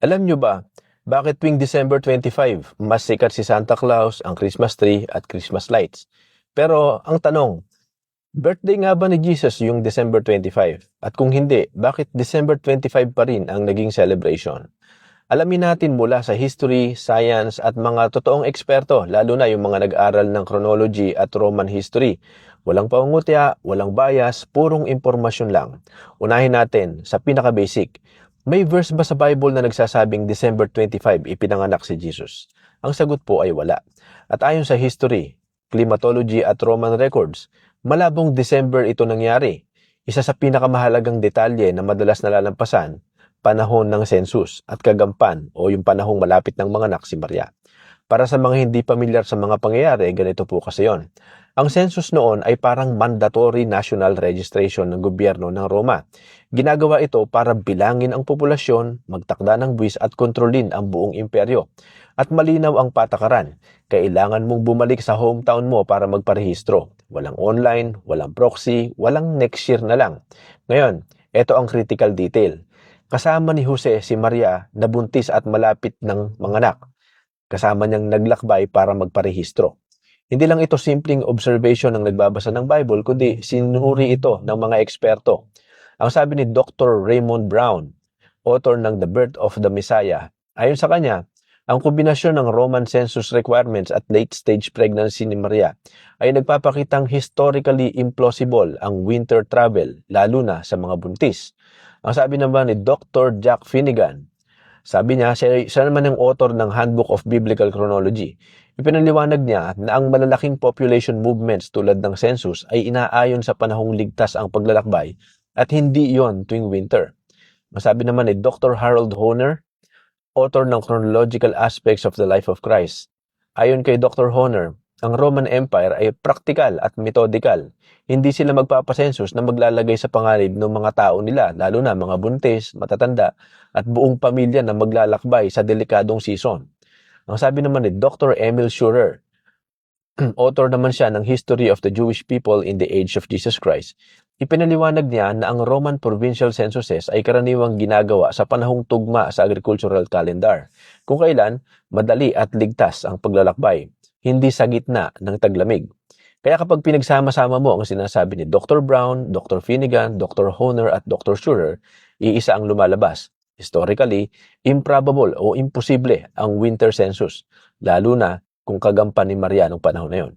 Alam nyo ba, bakit tuwing December 25, mas sikat si Santa Claus, ang Christmas tree at Christmas lights? Pero ang tanong, birthday nga ba ni Jesus yung December 25? At kung hindi, bakit December 25 pa rin ang naging celebration? Alamin natin mula sa history, science at mga totoong eksperto, lalo na yung mga nag-aral ng chronology at Roman history. Walang pangungutya, walang bias, purong impormasyon lang. Unahin natin sa pinaka-basic. May verse ba sa Bible na nagsasabing December 25 ipinanganak si Jesus? Ang sagot po ay wala. At ayon sa history, climatology at Roman records, malabong December ito nangyari. Isa sa pinakamahalagang detalye na madalas nalalampasan, panahon ng census at kagampan o yung panahong malapit ng mga anak si Maria. Para sa mga hindi pamilyar sa mga pangyayari, ganito po kasi yon. Ang census noon ay parang mandatory national registration ng gobyerno ng Roma. Ginagawa ito para bilangin ang populasyon, magtakda ng buwis at kontrolin ang buong imperyo. At malinaw ang patakaran, kailangan mong bumalik sa hometown mo para magparehistro. Walang online, walang proxy, walang next year na lang. Ngayon, ito ang critical detail. Kasama ni Jose si Maria na buntis at malapit ng manganak. Kasama niyang naglakbay para magparehistro. Hindi lang ito simpleng observation ng nagbabasa ng Bible, kundi sinuri ito ng mga eksperto. Ang sabi ni Dr. Raymond Brown, author ng The Birth of the Messiah, ayon sa kanya, ang kombinasyon ng Roman census requirements at late-stage pregnancy ni Maria ay nagpapakitang historically implausible ang winter travel, lalo na sa mga buntis. Ang sabi naman ni Dr. Jack Finnegan, sabi niya, siya naman ang author ng Handbook of Biblical Chronology. Ipinaliwanag niya na ang malalaking population movements tulad ng census ay inaayon sa panahong ligtas ang paglalakbay at hindi iyon tuwing winter. Masabi naman ni Dr. Harold Hohner, author ng Chronological Aspects of the Life of Christ. Ayon kay Dr. Hohner, ang Roman Empire ay praktikal at methodikal. Hindi sila magpapasensus na maglalagay sa panganib ng mga tao nila, lalo na mga buntis, matatanda, at buong pamilya na maglalakbay sa delikadong season. Ang sabi naman ni Dr. Emil Schurer, author naman siya ng History of the Jewish People in the Age of Jesus Christ, ipinaliwanag niya na ang Roman provincial censuses ay karaniwang ginagawa sa panahong tugma sa agricultural calendar, kung kailan madali at ligtas ang paglalakbay, hindi sa gitna ng taglamig. Kaya kapag pinagsama-sama mo ang sinasabi ni Dr. Brown, Dr. Finnegan, Dr. Hohner at Dr. Schurer, iisa ang lumalabas. Historically, improbable o imposible ang winter census, lalo na kung kagampan ni Maria noong panahon na yon.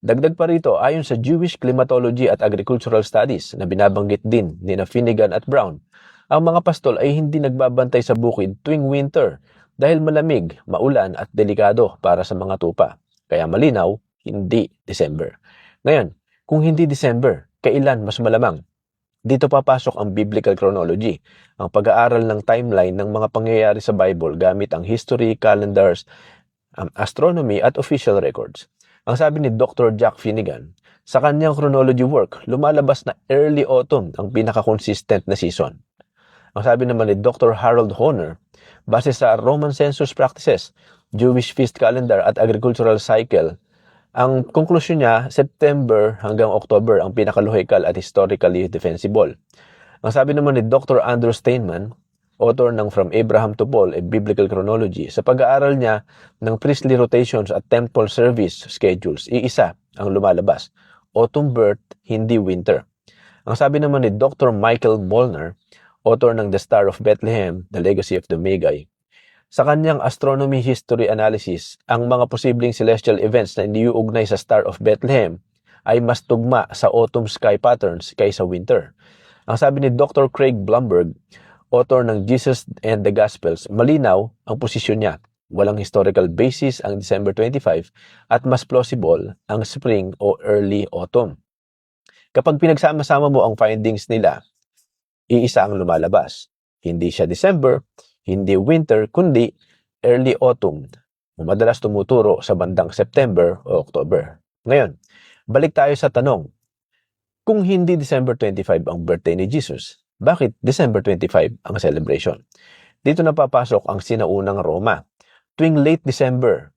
Dagdag pa rito, ayon sa Jewish Climatology at Agricultural Studies na binabanggit din ni Finnegan at Brown, ang mga pastol ay hindi nagbabantay sa bukid tuwing winter dahil malamig, maulan at delikado para sa mga tupa. Kaya malinaw, hindi December. Ngayon, kung hindi December, kailan mas malamang? Dito papasok ang biblical chronology, ang pag-aaral ng timeline ng mga pangyayari sa Bible gamit ang history, calendars, astronomy at official records. Ang sabi ni Dr. Jack Finnegan, sa kanyang chronology work, lumalabas na early autumn ang pinaka-consistent na season. Ang sabi naman ni Dr. Harold Hohner, base sa Roman census practices, Jewish feast calendar at agricultural cycle, ang konklusyon niya, September hanggang October ang pinakalohikal at historically defensible. Ang sabi naman ni Dr. Andrew Steinman, author ng From Abraham to Paul, a Biblical Chronology, sa pag-aaral niya ng priestly rotations at temple service schedules, iisa ang lumalabas, autumn birth, hindi winter. Ang sabi naman ni Dr. Michael Molnar, author ng The Star of Bethlehem, The Legacy of the Magi, sa kanyang astronomy history analysis, ang mga posibleng celestial events na iniuugnay sa Star of Bethlehem ay mas tugma sa autumn sky patterns kaysa winter. Ang sabi ni Dr. Craig Blumberg, author ng Jesus and the Gospels, malinaw ang posisyon niya. Walang historical basis ang December 25 at mas plausible ang spring o early autumn. Kapag pinagsama-sama mo ang findings nila, iisa ang lumalabas. Hindi siya December, hindi winter, kundi early autumn. Madalas tumuturo sa bandang September o October. Ngayon, balik tayo sa tanong. Kung hindi December 25 ang birthday ni Jesus, bakit December 25 ang celebration? Dito na papasok ang sinaunang Roma. Tuwing late December,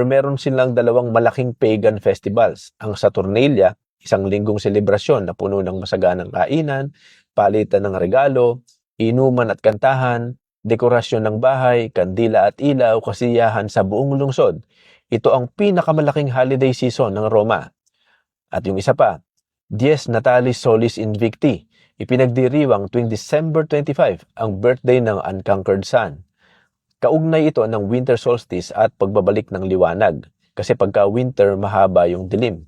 meron silang dalawang malaking pagan festivals. Ang Saturnalia, isang linggong selebrasyon na puno ng masaganang kainan, palitan ng regalo, inuman at kantahan, Dekorasyon ng bahay, kandila at ilaw, kasiyahan sa buong lungsod. Ito ang pinakamalaking holiday season ng Roma. At yung isa pa, Dies Natalis Solis Invicti. Ipinagdiriwang tuwing December 25 ang birthday ng Unconquered Sun. Kaugnay ito ng winter solstice at pagbabalik ng liwanag. Kasi pagka winter, mahaba yung dilim.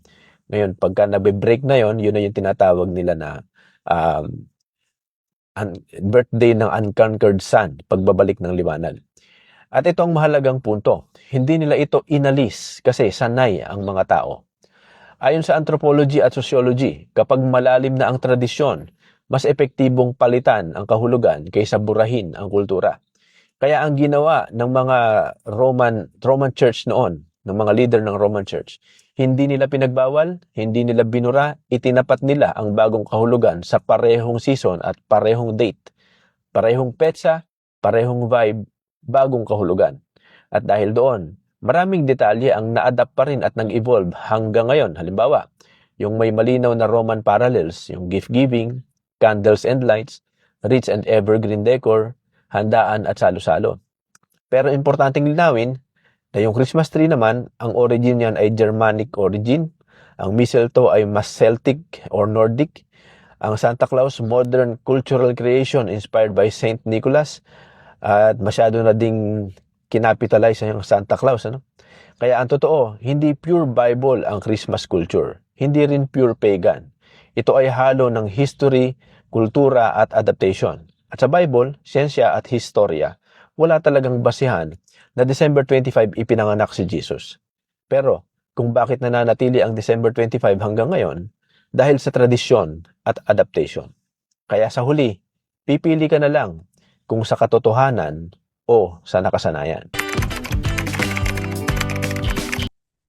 Ngayon, pagka nabe-break na yon, yun na yung tinatawag nila na birthday ng Unconquered Sun, pagbabalik ng liwanag. At ito ang mahalagang punto. Hindi nila ito inalis kasi sanay ang mga tao. Ayon sa anthropology at sociology, kapag malalim na ang tradisyon, mas epektibong palitan ang kahulugan kaysa burahin ang kultura. Kaya ang ginawa ng mga Roman Church noon, ng mga leader ng Roman Church, hindi nila pinagbawal, hindi nila binura, itinapat nila ang bagong kahulugan sa parehong season at parehong date. Parehong petsa, parehong vibe, bagong kahulugan. At dahil doon, maraming detalye ang na-adapt pa rin at nag-evolve hanggang ngayon. Halimbawa, yung may malinaw na Roman parallels, yung gift-giving, candles and lights, rich and evergreen decor, handaan at salo-salo. Pero importanteng linawin na yung Christmas tree naman, ang origin niyan ay Germanic origin. Ang mistletoe ay mas Celtic or Nordic. Ang Santa Claus, modern cultural creation inspired by Saint Nicholas. At masyado na ding kinapitalize ang Santa Claus. Kaya ang totoo, hindi pure Bible ang Christmas culture. Hindi rin pure pagan. Ito ay halo ng history, kultura at adaptation. At sa Bible, siyensya at historya, wala talagang basihan na December 25 ipinanganak si Jesus. Pero kung bakit nananatili ang December 25 hanggang ngayon, dahil sa tradisyon at adaptation. Kaya sa huli, pipili ka na lang kung sa katotohanan o sa nakasanayan.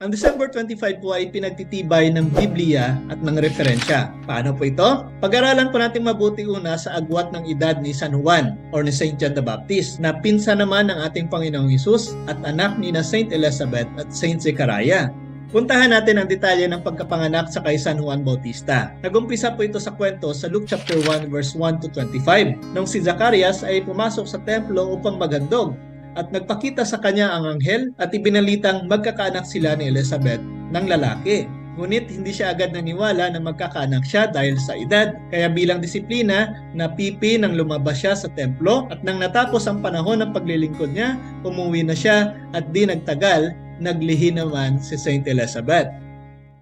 Ang December 25 po ay pinagtitibay ng Biblia at ng referensya. Paano po ito? Pag-aralan po natin mabuti una sa agwat ng edad ni San Juan or ni Saint John the Baptist na pinsan naman ng ating Panginoong Hesus at anak ni na Saint Elizabeth at Saint Zechariah. Puntahan natin ang detalye ng pagkapanganak sa kay San Juan Bautista. Nagumpisa po ito sa kwento sa Luke chapter 1 verse 1 to 25. Nung si Zacarias ay pumasok sa templo upang magandog at nagpakita sa kanya ang anghel at ibinalitang magkakaanak sila ni Elizabeth ng lalaki. Ngunit hindi siya agad naniwala na magkakaanak siya dahil sa edad. Kaya bilang disiplina, napipi nang lumabas siya sa templo at nang natapos ang panahon ng paglilingkod niya, umuwi na siya at di nagtagal, naglihi naman si Saint Elizabeth.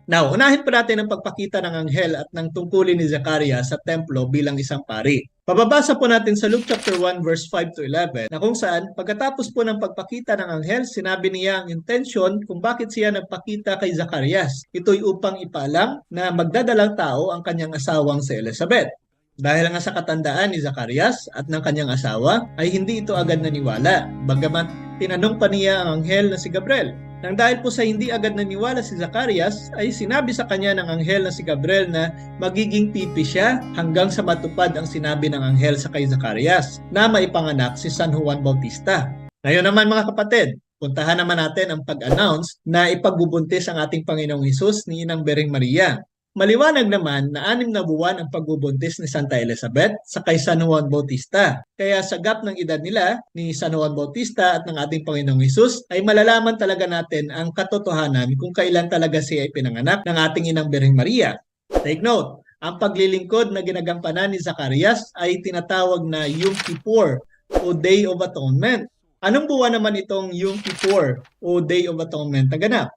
Now, unahin pa natin ang pagpakita ng anghel at ng tungkulin ni Zacarias sa templo bilang isang pari. Pababasa po natin sa Luke chapter 1 verse 5 to 11 na kung saan pagkatapos po ng pagpakita ng anghel, sinabi niya ang intensyon kung bakit siya nagpakita kay Zacarias. Ito'y upang ipaalam na magdadalang tao ang kanyang asawang si Elizabeth. Dahil nga sa katandaan ni Zacarias at ng kanyang asawa ay hindi ito agad naniwala. Bagamat tinanong pa niya ang anghel na si Gabriel. Nang dahil po sa hindi agad naniwala si Zacarias, ay sinabi sa kanya ng anghel na si Gabriel na magiging pipi siya hanggang sa matupad ang sinabi ng anghel sa kay Zacarias na maipanganak si San Juan Bautista. Ngayon naman mga kapatid, puntahan naman natin ang pag-announce na ipagbubuntis ang ating Panginoong Hesus ni Inang Bering Maria. Maliwanag naman na 6 na buwan ang pagbubuntis ni Santa Elizabeth sa kay San Juan Bautista. Kaya sa gap ng edad nila ni San Juan Bautista at ng ating Panginoong Hesus ay malalaman talaga natin ang katotohanan kung kailan talaga siya ay pinanganak ng ating Inang Birheng Maria. Take note, ang paglilingkod na ginagampanan ni Zacarias ay tinatawag na Yom Kippur o Day of Atonement. Anong buwan naman itong Yom Kippur o Day of Atonement na ganap?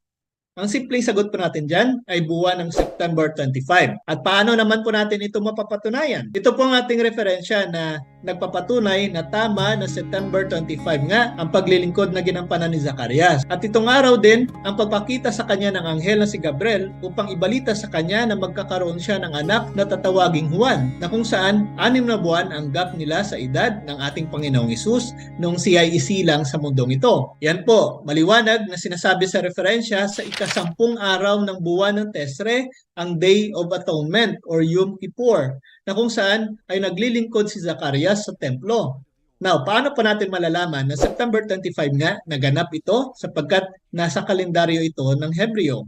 Ang simpleng sagot po natin dyan ay buwan ng September 25. At paano naman po natin ito mapapatunayan? Ito po ang ating referensya na nagpapatunay na tama na September 25 nga ang paglilingkod na ginampanan ni Zacarias. At itong araw din ang pagpakita sa kanya ng anghel na si Gabriel upang ibalita sa kanya na magkakaroon siya ng anak na tatawaging Juan, na kung saan 6 na buwan ang gap nila sa edad ng ating Panginoong Hesus nung siya ay isilang sa mundong ito. Yan po, maliwanag na sinasabi sa referensya sa ika-10 araw ng buwan ng Tesre, ang Day of Atonement or Yom Kippur, na kung saan ay naglilingkod si Zacarias sa templo. Now, paano pa natin malalaman na September 25 nga naganap ito sapagkat nasa kalendaryo ito ng Hebreo?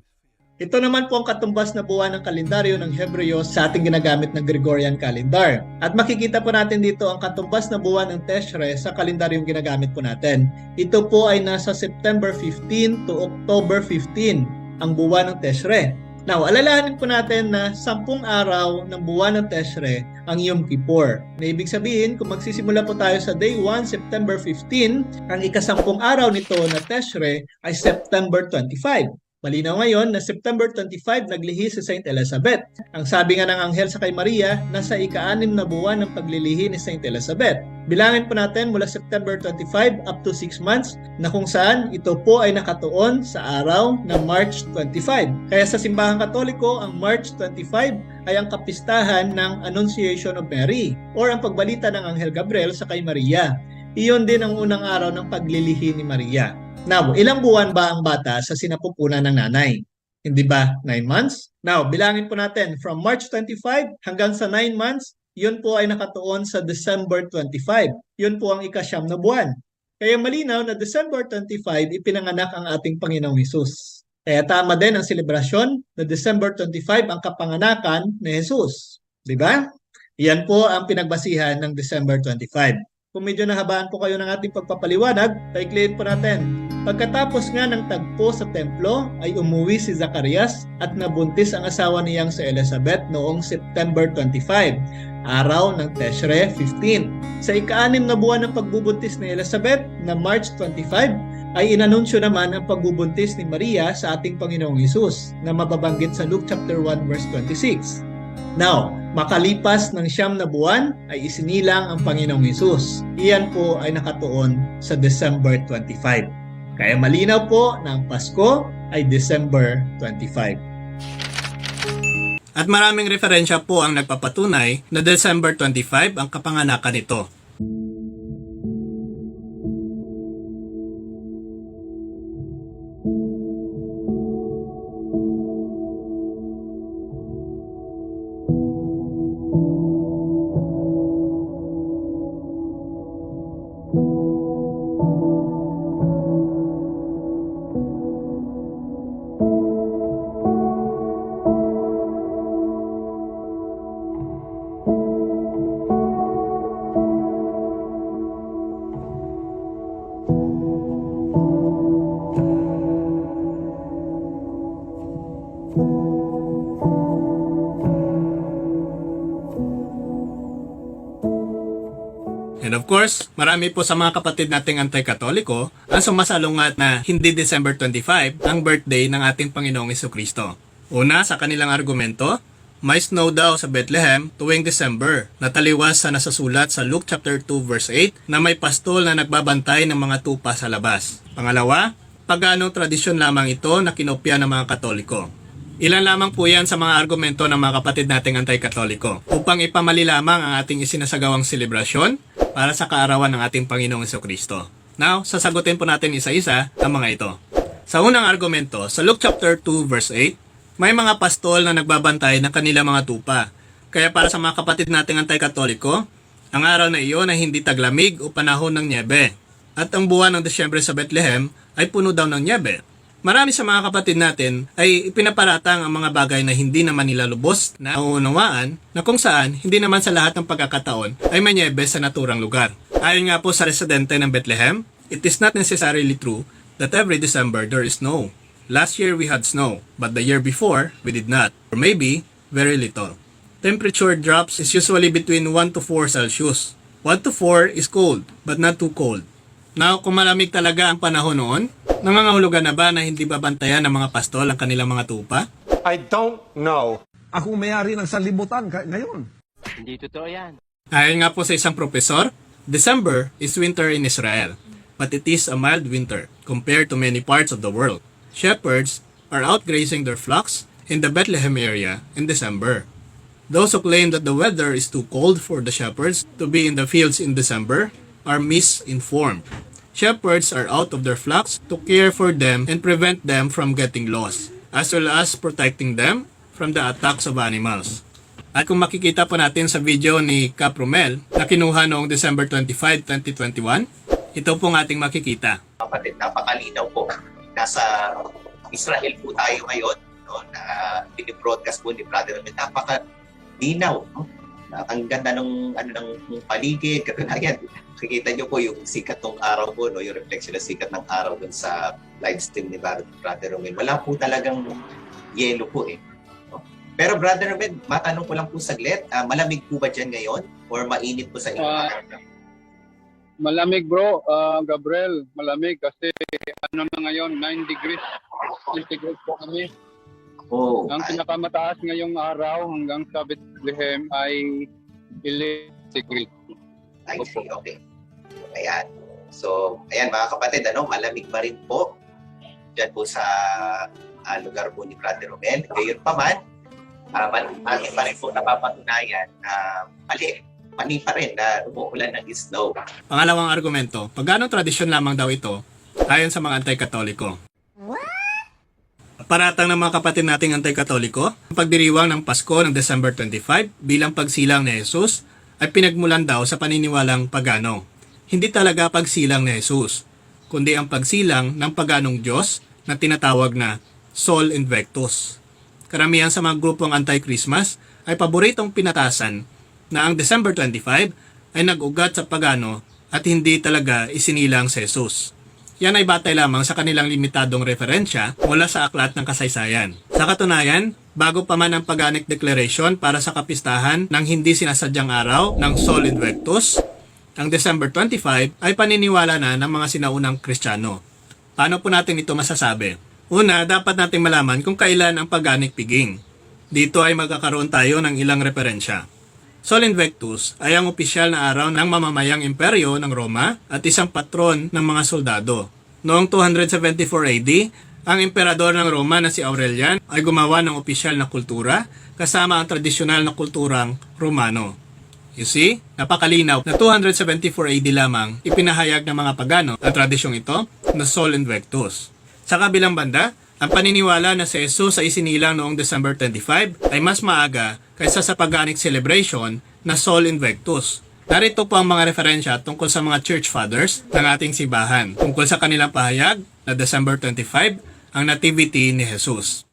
Ito naman po ang katumbas na buwan ng kalendaryo ng Hebreo sa ating ginagamit na Gregorian calendar. At makikita po natin dito ang katumbas na buwan ng Teshre sa kalendaryong ginagamit po natin. Ito po ay nasa September 15 to October 15 ang buwan ng Teshre. Now, alalahanin po natin na 10 araw ng buwan ng Teshre ang Yom Kippur. Na ibig sabihin, kung magsisimula po tayo sa day 1, September 15, ang ika-10 araw nito na Teshre ay September 25. Malinaw ngayon na September 25 naglihi si Saint Elizabeth. Ang sabi nga ng anghel sa kay Maria, nasa ika-6 na buwan ng paglilihi ni Saint Elizabeth. Bilangin po natin mula September 25 up to 6 months na kung saan ito po ay nakatuon sa araw ng March 25. Kaya sa simbahang Katoliko, ang March 25 ay ang kapistahan ng Annunciation of Mary or ang pagbalita ng Anghel Gabriel sa kay Maria. Iyon din ang unang araw ng paglilihi ni Maria. Now, ilang buwan ba ang bata sa sinapupunan ng nanay? Hindi ba 9 months? Now, bilangin po natin from March 25 hanggang sa 9 months, yun po ay nakatuon sa December 25. Yun po ang ika-9 na buwan. Kaya malinaw na December 25 ipinanganak ang ating Panginoong Hesus. Kaya tama din ang selebrasyon na December 25 ang kapanganakan ni Hesus. Di ba? Yan po ang pinagbasihan ng December 25. Kung medyo nahabaan po kayo ng ating pagpapaliwanag, paikliin po natin. Pagkatapos nga ng tagpo sa templo, ay umuwi si Zacarias at nabuntis ang asawa niyang si Elizabeth noong September 25, araw ng Teshre 15. Sa ika-6 na buwan ng pagbubuntis ni Elizabeth na March 25, ay inanunsyo naman ang pagbubuntis ni Maria sa ating Panginoong Hesus na mababanggit sa Luke chapter 1 verse 26. Now, makalipas ng 9 na buwan ay isinilang ang Panginoong Hesus. Iyan po ay nakatuon sa December 25. Kaya malinaw po na ang Pasko ay December 25. At maraming referensya po ang nagpapatunay na December 25 ang kapanganakan nito. And of course, marami po sa mga kapatid nating anti-katoliko ang sumasalungat na hindi December 25 ang birthday ng ating Panginoong Jesucristo. Una, sa kanilang argumento, may snow daw sa Bethlehem tuwing December, na taliwas sa nasasulat sa Luke chapter 2 verse 8 na may pastol na nagbabantay ng mga tupa sa labas. Pangalawa, paganong tradisyon lamang ito na kinopya ng mga Katoliko. Ilan lamang po yan sa mga argumento ng mga kapatid nating anti-katoliko upang ipamali lamang ang ating isinasagawang selebrasyon para sa kaarawan ng ating Panginoong Jesucristo. Now, sasagutin po natin isa-isa ang mga ito. Sa unang argumento, sa Luke chapter 2 verse 8, may mga pastol na nagbabantay ng kanilang mga tupa. Kaya para sa mga kapatid nating anti-katoliko, ang araw na iyon ay hindi taglamig o panahon ng nyebe. At ang buwan ng Desyembre sa Bethlehem ay puno daw ng nyebe. Marami sa mga kapatid natin ay ipinaparatang ang mga bagay na hindi naman nila lubos na nauunawaan na kung saan hindi naman sa lahat ng pagkakataon ay may nyebe sa naturang lugar. Ayon nga po sa residente ng Bethlehem, it is not necessarily true that every December there is snow. Last year we had snow, but the year before we did not, or maybe very little. Temperature drops is usually between 1 to 4 Celsius. 1 to 4 is cold, but not too cold. Now, kung malamig talaga ang panahon noon, nangangahulugan na ba na hindi babantayan ng mga pastol ang kanilang mga tupa? I don't know. Ako may-ari ng sanlibutan ngayon. Hindi totoo yan. Ayon nga po sa isang profesor, December is winter in Israel, but it is a mild winter compared to many parts of the world. Shepherds are out grazing their flocks in the Bethlehem area in December. Those who claim that the weather is too cold for the shepherds to be in the fields in December are misinformed. Shepherds are out of their flocks to care for them and prevent them from getting lost, as well as protecting them from the attacks of animals. At kung makikita po natin sa video ni Cap Romel na kinuha noong December 25, 2021, ito pong ating makikita. Kapatid, napakalinaw po. Nasa Israel po tayo ngayon. no, na binibroadcast po ni Brother Romel. Napaka-linaw, no? Ang ganda ng ng paligid, katunayan. Nakikita niyo po yung sikat ng araw po, no, yung reflection ng sikat ng araw dun sa live stream ni Brother Romel. Wala po talagang yelo po eh. No? Pero Brother Romel, matanong ko lang po saglit, malamig po ba dyan ngayon or mainit po sa inyo? Malamig bro, Gabriel, malamig kasi ano na ngayon, 9 degrees centigrade po kami. Oh, Ang pinakamataas ngayong araw hanggang sa Bethlehem ay 11 degrees. I see, okay. Ayan. So, ayan mga kapatid, malamig pa rin po dyan po sa lugar po ni Brother Romel. Gayon pa man, atin pa rin po napapatunayan na mali pa rin na umuulan ng snow. Pangalawang argumento, pagano tradisyon lamang daw ito ayon sa mga anti-katoliko. Paratang ng mga kapatid nating anti-katoliko, ang pagdiriwang ng Pasko ng December 25 bilang pagsilang ni Jesus ay pinagmulan daw sa paniniwalang pagano. Hindi talaga pagsilang ni Jesus, kundi ang pagsilang ng paganong Diyos na tinatawag na Sol Invictus. Karamihan sa mga grupong anti-Christmas ay paboritong pinatasan na ang December 25 ay nag-ugat sa pagano at hindi talaga isinilang si Jesus. Yan ay batay lamang sa kanilang limitadong referensya mula sa aklat ng kasaysayan. Sa katunayan, bago pa man ang Paganic Declaration para sa kapistahan ng hindi sinasadyang araw ng Sol Invictus, ang December 25 ay paniniwala na ng mga sinaunang Kristiyano. Paano po natin ito masasabi? Una, dapat nating malaman kung kailan ang Paganic Piging. Dito ay magkakaroon tayo ng ilang referensya. Sol Invictus ay ang opisyal na araw ng mamamayang imperyo ng Roma at isang patron ng mga soldado. Noong 274 AD, ang emperador ng Roma na si Aurelian ay gumawa ng opisyal na kultura kasama ang tradisyonal na kulturang Romano. You see, napakalinaw na 274 AD lamang ipinahayag ng mga pagano ang tradisyong ito na Sol Invictus. Sa kabilang banda, ang paniniwala na si Jesus ay isinilang noong December 25 ay mas maaga kaysa sa Paganic celebration na Sol Invictus. Narito po ang mga referensya tungkol sa mga church fathers ng ating simbahan tungkol sa kanilang pahayag na December 25 ang nativity ni Jesus.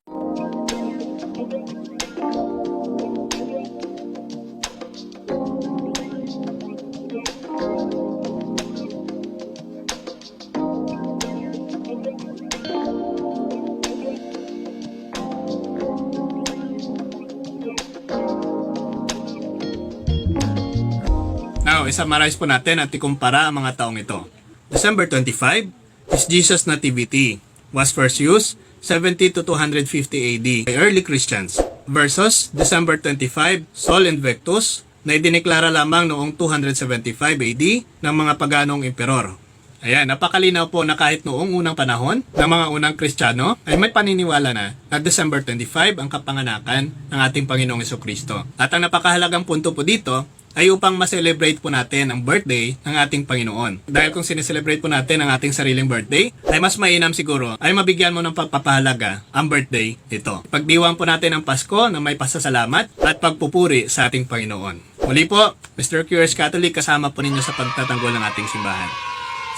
Now, isummarize po natin at ikumpara ang mga taong ito. December 25 is Jesus' Nativity, was first used 70 to 250 AD by early Christians versus December 25 Sol Invictus na idineklara lamang noong 275 AD ng mga paganong emperor. Ayan, napakalinaw po na kahit noong unang panahon ng mga unang Kristiyano ay may paniniwala na December 25 ang kapanganakan ng ating Panginoong Jesucristo. At ang napakahalagang punto po dito ay upang ma-celebrate po natin ang birthday ng ating Panginoon. Dahil kung sineselebrate po natin ang ating sariling birthday, ay mas mainam siguro ay mabigyan mo ng pagpapahalaga ang birthday nito. Pagdiwang po natin ang Pasko na may pasasalamat at pagpupuri sa ating Panginoon. Muli po, Mr. Curious Catholic, kasama po ninyo sa pagtatanggol ng ating simbahan.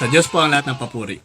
Sa Diyos po ang lahat ng papuri.